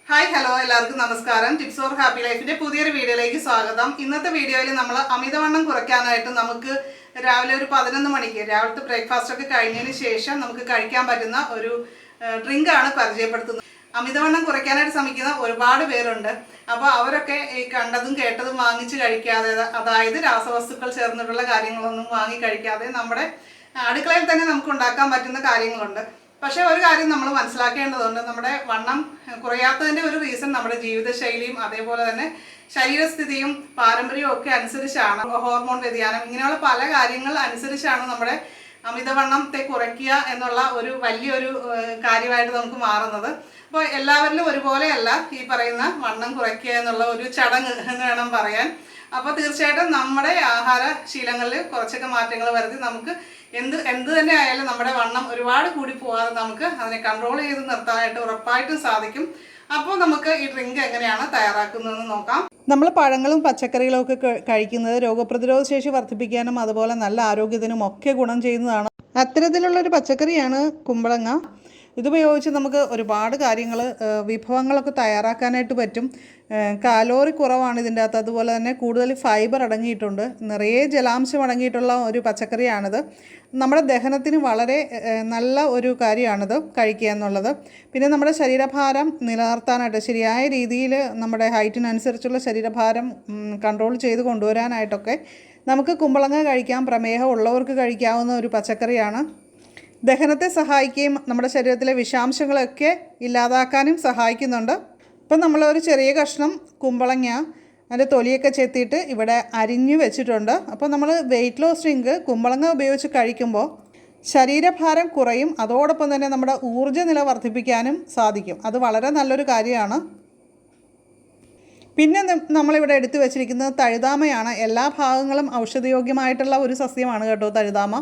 Hi hello എല്ലാവർക്കും നമസ്കാരം. Tips four happy ലൈഫിന്റെ പുതിയൊരു വീഡിയോയിലേക്ക് സ്വാഗതം. ഇന്നത്തെ വീഡിയോയിൽ നമ്മൾ അമിതവണ്ണം കുറയ്ക്കാനായിട്ട് നമുക്ക് രാവിലെ ഒരു 11 മണിക്ക് രാവിലത്തെ ബ്രേക്ക്ഫാസ്റ്റ് ഒക്കെ കഴിഞ്ഞതിന് ശേഷം നമുക്ക് കഴിക്കാൻ പറ്റുന്ന ഒരു ഡ്രിങ്ക് ആണ് പരിചയപ്പെടുത്തുന്നത്. അമിതവണ്ണം കുറയ്ക്കാനായിട്ട് ശ്രമിക്കുന്ന ഒരുപാട് പേരുണ്ട്. അപ്പോൾ അവരൊക്കെ ഈ കണ്ടതും കേട്ടതും വാങ്ങിച്ച് കഴിക്കാതെ, അതായത് രാസവസ്തുക്കൾ ചേർന്നിട്ടുള്ള കാര്യങ്ങളൊന്നും വാങ്ങി കഴിക്കാതെ നമ്മുടെ അടുക്കളയിൽ തന്നെ നമുക്ക് ഉണ്ടാക്കാൻ പറ്റുന്ന കാര്യങ്ങളുണ്ട്. പക്ഷേ ഒരു കാര്യം നമ്മൾ മനസ്സിലാക്കേണ്ടതുണ്ട്, നമ്മുടെ വണ്ണം കുറയാത്തതിൻ്റെ ഒരു റീസൺ നമ്മുടെ ജീവിതശൈലിയും അതേപോലെ തന്നെ ശരീരസ്ഥിതിയും പാരമ്പര്യവും ഒക്കെ അനുസരിച്ചാണ്. ഹോർമോൺ വ്യതിയാനം ഇങ്ങനെയുള്ള പല കാര്യങ്ങൾ അനുസരിച്ചാണ് നമ്മുടെ അമിതവണ്ണത്തെ കുറയ്ക്കുക എന്നുള്ള ഒരു വലിയൊരു കാര്യമായിട്ട് നമുക്ക് മാറുന്നത്. അപ്പോൾ എല്ലാവരിലും ഒരുപോലെയല്ല ഈ പറയുന്ന വണ്ണം കുറയ്ക്കുക എന്നുള്ള ഒരു ചടങ്ങ് എന്ന് വേണം പറയാൻ. അപ്പോൾ തീർച്ചയായിട്ടും നമ്മുടെ ആഹാര ശീലങ്ങളിൽ കുറച്ചൊക്കെ മാറ്റങ്ങൾ വരുത്തി നമുക്ക് എന്ത് തന്നെ ആയാലും നമ്മുടെ വണ്ണം ഒരുപാട് കൂടി പോകാതെ നമുക്ക് അതിനെ കൺട്രോൾ ചെയ്ത് നിർത്താനായിട്ട് ഉറപ്പായിട്ടും സാധിക്കും. അപ്പോൾ നമുക്ക് ഈ ഡ്രിങ്ക് എങ്ങനെയാണ് തയ്യാറാക്കുന്നതെന്ന് നോക്കാം. നമ്മൾ പഴങ്ങളും പച്ചക്കറികളും ഒക്കെ കഴിക്കുന്നത് രോഗപ്രതിരോധ ശേഷി വർദ്ധിപ്പിക്കാനും അതുപോലെ നല്ല ആരോഗ്യത്തിനും ഒക്കെ ഗുണം ചെയ്യുന്നതാണ്. അത്തരത്തിലുള്ളൊരു പച്ചക്കറിയാണ് കുമ്പളങ്ങ. ഇതുപയോഗിച്ച് നമുക്ക് ഒരുപാട് കാര്യങ്ങൾ വിഭവങ്ങളൊക്കെ തയ്യാറാക്കാനായിട്ട് പറ്റും. കാലോറി കുറവാണ് ഇതിൻ്റെ അകത്ത്, അതുപോലെ തന്നെ കൂടുതൽ ഫൈബർ അടങ്ങിയിട്ടുണ്ട്, നിറയെ ജലാംശം അടങ്ങിയിട്ടുള്ള ഒരു പച്ചക്കറിയാണിത്. നമ്മുടെ ദഹനത്തിന് വളരെ നല്ല ഒരു കാര്യമാണിത് കഴിക്കുക എന്നുള്ളത്. പിന്നെ നമ്മുടെ ശരീരഭാരം നിലനിർത്താനായിട്ട് ശരിയായ രീതിയിൽ നമ്മുടെ ഹൈറ്റിനനുസരിച്ചുള്ള ശരീരഭാരം കൺട്രോൾ ചെയ്ത് കൊണ്ടുവരാനായിട്ടൊക്കെ നമുക്ക് കുമ്പളങ്ങ കഴിക്കാം. പ്രമേഹം ഉള്ളവർക്ക് കഴിക്കാവുന്ന ഒരു പച്ചക്കറിയാണ്. ദഹനത്തെ സഹായിക്കുകയും നമ്മുടെ ശരീരത്തിലെ വിഷാംശങ്ങളൊക്കെ ഇല്ലാതാക്കാനും സഹായിക്കുന്നുണ്ട്. ഇപ്പം നമ്മളൊരു ചെറിയ കഷ്ണം കുമ്പളങ്ങ അതിൻ്റെ തൊലിയൊക്കെ ചെത്തിയിട്ട് ഇവിടെ അരിഞ്ഞു വെച്ചിട്ടുണ്ട്. അപ്പോൾ നമ്മൾ വെയിറ്റ് ലോസ് ഡ്രിങ്ക് കുമ്പളങ്ങ ഉപയോഗിച്ച് കഴിക്കുമ്പോൾ ശരീരഭാരം കുറയും, അതോടൊപ്പം തന്നെ നമ്മുടെ ഊർജ്ജനില വർദ്ധിപ്പിക്കാനും സാധിക്കും. അത് വളരെ നല്ലൊരു കാര്യമാണ്. പിന്നെ നമ്മളിവിടെ എടുത്തു വെച്ചിരിക്കുന്നത് തഴുതാമയാണ്. എല്ലാ ഭാഗങ്ങളും ഔഷധയോഗ്യമായിട്ടുള്ള ഒരു സസ്യമാണ് കേട്ടോ തഴുതാമ.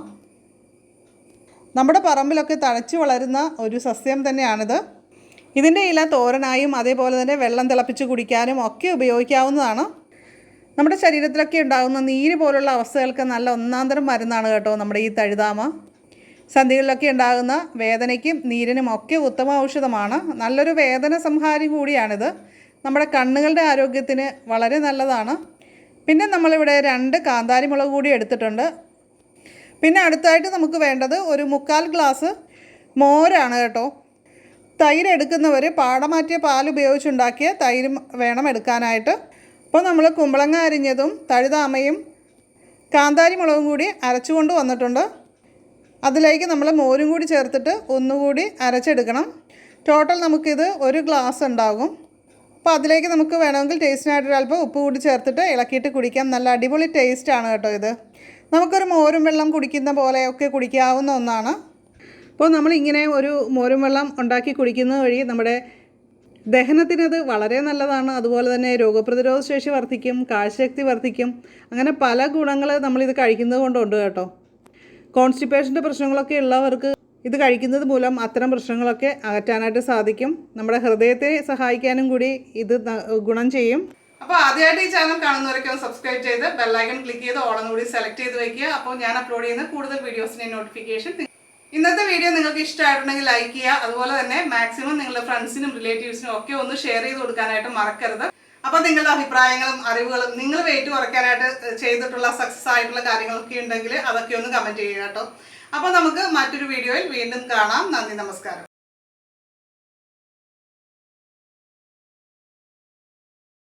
നമ്മുടെ പറമ്പിലൊക്കെ തഴച്ചു വളരുന്ന ഒരു സസ്യം തന്നെയാണിത്. ഇതിൻ്റെ ഇല തോരനായും അതേപോലെ തന്നെ വെള്ളം തിളപ്പിച്ച് കുടിക്കാനും ഒക്കെ ഉപയോഗിക്കാവുന്നതാണ്. നമ്മുടെ ശരീരത്തിലൊക്കെ ഉണ്ടാകുന്ന നീര് പോലുള്ള അവസ്ഥകൾക്ക് നല്ല ഒന്നാന്തരം മരുന്നാണ് കേട്ടോ നമ്മുടെ ഈ തഴുതാമ. സന്ധികളിലൊക്കെ ഉണ്ടാകുന്ന വേദനയ്ക്കും നീരിനും ഒക്കെ ഉത്തമ ഔഷധമാണ്. നല്ലൊരു വേദന സംഹാരി കൂടിയാണിത്. നമ്മുടെ കണ്ണുകളുടെ ആരോഗ്യത്തിന് വളരെ നല്ലതാണ്. പിന്നെ നമ്മളിവിടെ 2 കാന്താരി മുളക് കൂടി എടുത്തിട്ടുണ്ട്. പിന്നെ അടുത്തായിട്ട് നമുക്ക് വേണ്ടത് ഒരു 3/4 ഗ്ലാസ് മോരാണ് കേട്ടോ. തൈര് എടുക്കുന്നവർ പാടമാറ്റിയ പാൽ ഉപയോഗിച്ചുണ്ടാക്കിയ തൈര് വേണം എടുക്കാനായിട്ട്. അപ്പോൾ നമ്മൾ കുമ്പളങ്ങ അരിഞ്ഞതും തഴുതാമയും കാന്താരി മുളകും കൂടി അരച്ചുകൊണ്ട് വന്നിട്ടുണ്ട്. അതിലേക്ക് നമ്മൾ മോരും കൂടി ചേർത്തിട്ട് ഒന്നുകൂടി അരച്ചെടുക്കണം. ടോട്ടൽ നമുക്കിത് 1 ഗ്ലാസ് ഉണ്ടാകും. അപ്പോൾ അതിലേക്ക് നമുക്ക് വേണമെങ്കിൽ ടേസ്റ്റിനായിട്ടൊരു അല്പം ഉപ്പ് കൂടി ചേർത്തിട്ട് ഇളക്കിയിട്ട് കുടിക്കാം. നല്ല അടിപൊളി ടേസ്റ്റാണ് കേട്ടോ ഇത്. നമുക്കൊരു മോരും വെള്ളം കുടിക്കുന്ന പോലെയൊക്കെ കുടിക്കാവുന്ന ഒന്നാണ്. അപ്പോൾ നമ്മളിങ്ങനെ ഒരു മോരും വെള്ളം ഉണ്ടാക്കി കുടിക്കുന്നത് വഴി നമ്മുടെ ദഹനത്തിനത് വളരെ നല്ലതാണ്. അതുപോലെ തന്നെ രോഗപ്രതിരോധ ശേഷി വർദ്ധിക്കും, കാഴ്ചശക്തി വർദ്ധിക്കും. അങ്ങനെ പല ഗുണങ്ങൾ നമ്മളിത് കഴിക്കുന്നത് കൊണ്ടുണ്ട് കേട്ടോ. കോൺസ്റ്റിപ്പേഷൻ്റെ പ്രശ്നങ്ങളൊക്കെ ഉള്ളവർക്ക് ഇത് കഴിക്കുന്നത് മൂലം അത്തരം പ്രശ്നങ്ങളൊക്കെ അകറ്റാനായിട്ട് സാധിക്കും. നമ്മുടെ ഹൃദയത്തെ സഹായിക്കാനും കൂടി ഇത് ഗുണം ചെയ്യും. അപ്പോൾ ആദ്യമായിട്ട് ഈ ചാനൽ കാണുന്നവരൊക്കെ ഒന്ന് സബ്സ്ക്രൈബ് ചെയ്ത് ബെല്ലൈക്കൺ ക്ലിക്ക് ചെയ്ത് ഓളെന്ന് കൂടി സെലക്ട് ചെയ്ത് വയ്ക്കുക. അപ്പോൾ ഞാൻ അപ്ലോഡ് ചെയ്യുന്ന കൂടുതൽ വീഡിയോസിൻ്റെ നോട്ടിഫിക്കേഷൻ. ഇന്നത്തെ വീഡിയോ നിങ്ങൾക്ക് ഇഷ്ടമായിട്ടുണ്ടെങ്കിൽ ലൈക്ക് ചെയ്യുക. അതുപോലെ തന്നെ മാക്സിമം നിങ്ങളുടെ ഫ്രണ്ട്സിനും റിലേറ്റീവ്സിനും ഒക്കെ ഒന്ന് ഷെയർ ചെയ്ത് കൊടുക്കാനായിട്ട് മറക്കരുത്. അപ്പോൾ നിങ്ങളുടെ അഭിപ്രായങ്ങളും അറിവുകളും നിങ്ങൾ വെയിറ്റ് കുറയ്ക്കാനായിട്ട് ചെയ്തിട്ടുള്ള സക്സസ് ആയിട്ടുള്ള കാര്യങ്ങളൊക്കെ ഉണ്ടെങ്കിൽ അതൊക്കെ ഒന്ന് കമൻറ്റ് ചെയ്യുക കേട്ടോ. അപ്പോൾ നമുക്ക് മറ്റൊരു വീഡിയോയിൽ വീണ്ടും കാണാം. നന്ദി, നമസ്കാരം.